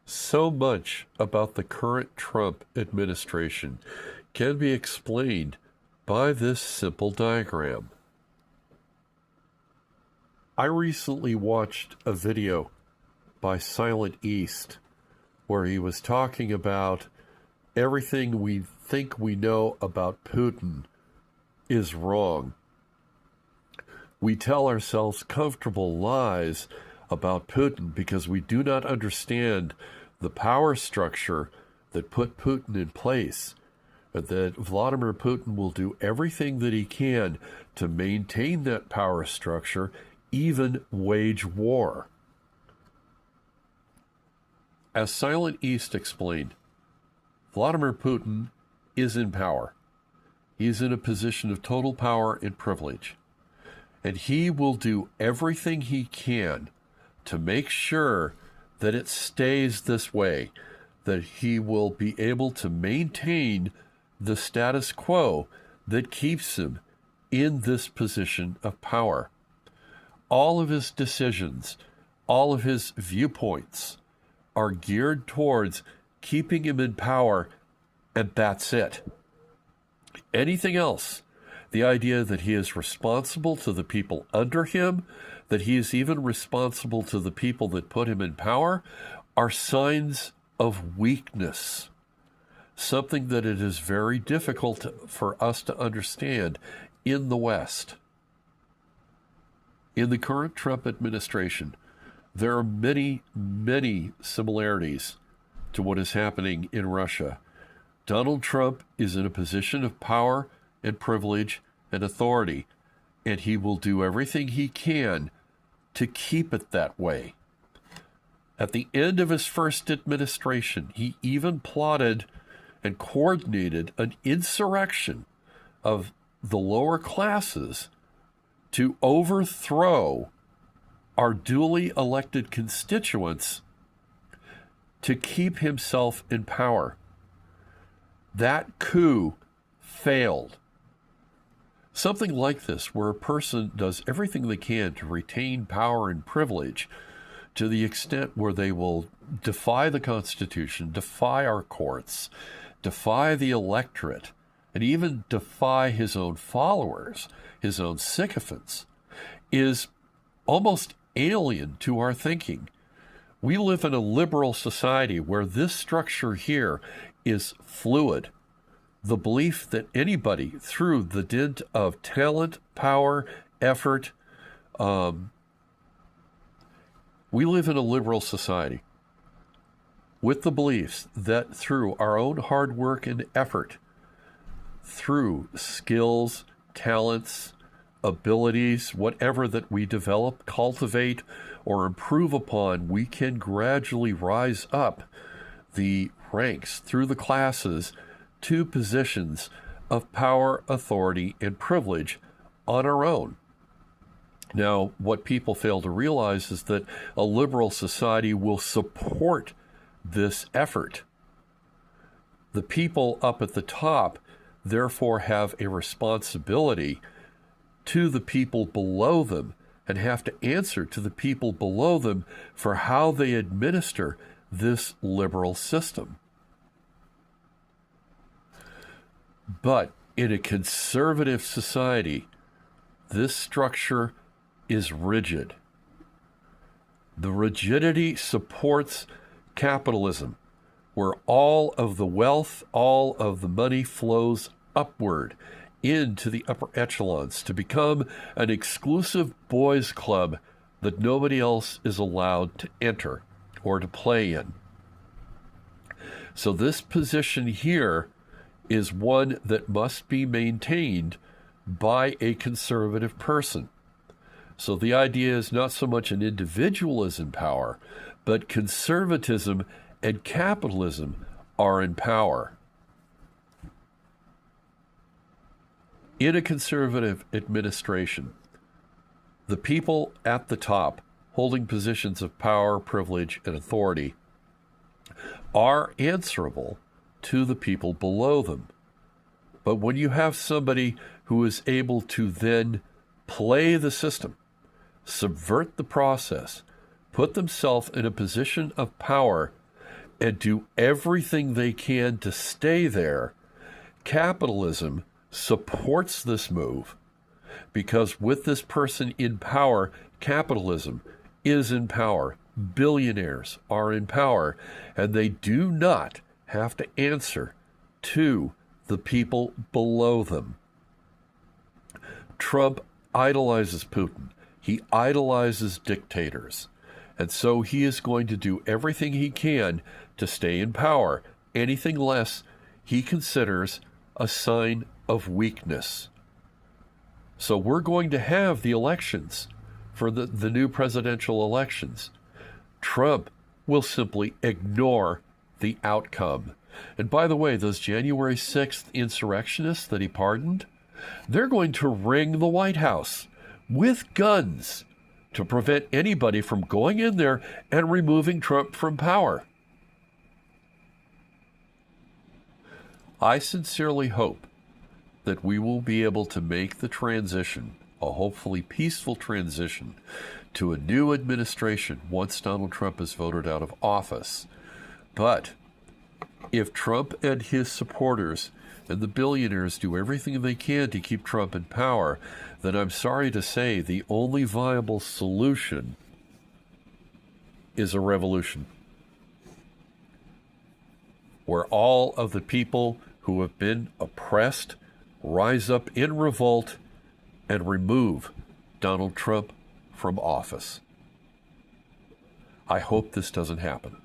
So much about the current Trump administration can be explained by this simple diagram. I recently watched a video by Silent East where he was talking about everything we think we know about Putin is wrong. We tell ourselves comfortable lies about Putin because we do not understand the power structure that put Putin in place, and that Vladimir Putin will do everything that he can to maintain that power structure, even wage war. As Silent East explained, Vladimir Putin is in power. He is in a position of total power and privilege. And he will do everything he can to make sure that it stays this way, that he will be able to maintain the status quo that keeps him in this position of power. All of his decisions, all of his viewpoints are geared towards keeping him in power, and that's it. Anything else, the idea that he is responsible to the people under him, that he is even responsible to the people that put him in power, are signs of weakness. Something that it is very difficult for us to understand in the West. In the current Trump administration, there are many, many similarities to what is happening in Russia. Donald Trump is in a position of power and privilege and authority, and he will do everything he can to keep it that way. At the end of his first administration, he even plotted and coordinated an insurrection of the lower classes to overthrow our duly elected constituents to keep himself in power. That coup failed. Something like this, where a person does everything they can to retain power and privilege to the extent where they will defy the Constitution, defy our courts, defy the electorate, and even defy his own followers, his own sycophants, is almost alien to our thinking. We live in a liberal society where this structure here is fluid. The belief that anybody, through the dint of talent, power, effort, we live in a liberal society with the beliefs that through our own hard work and effort, through skills, talents, abilities, whatever that we develop, cultivate, or improve upon, we can gradually rise up the ranks through the classes to positions of power, authority, and privilege on our own. Now, what people fail to realize is that a liberal society will support this effort. The people up at the top, therefore, have a responsibility to the people below them and have to answer to the people below them for how they administer this liberal system. But in a conservative society, this structure is rigid. The rigidity supports capitalism, where all of the wealth, all of the money flows upward into the upper echelons to become an exclusive boys' club that nobody else is allowed to enter or to play in. So this position here is one that must be maintained by a conservative person. So the idea is not so much an individual is in power, but conservatism and capitalism are in power. In a conservative administration, the people at the top, holding positions of power, privilege, and authority, are answerable to the people below them. But when you have somebody who is able to then play the system, subvert the process, put themselves in a position of power and do everything they can to stay there, capitalism supports this move, because with this person in power, capitalism is in power. Billionaires are in power, and they do not have to answer to the people below them. Trump idolizes Putin. He idolizes dictators. And so he is going to do everything he can to stay in power. Anything less, he considers a sign of weakness. So we're going to have the elections for the new presidential elections. Trump will simply ignore the outcome. And by the way, those January 6th insurrectionists that he pardoned, they're going to ring the White House with guns to prevent anybody from going in there and removing Trump from power. I sincerely hope that we will be able to make the transition, a hopefully peaceful transition, to a new administration once Donald Trump is voted out of office. But if Trump and his supporters and the billionaires do everything they can to keep Trump in power, then I'm sorry to say the only viable solution is a revolution, where all of the people who have been oppressed rise up in revolt and remove Donald Trump from office. I hope this doesn't happen.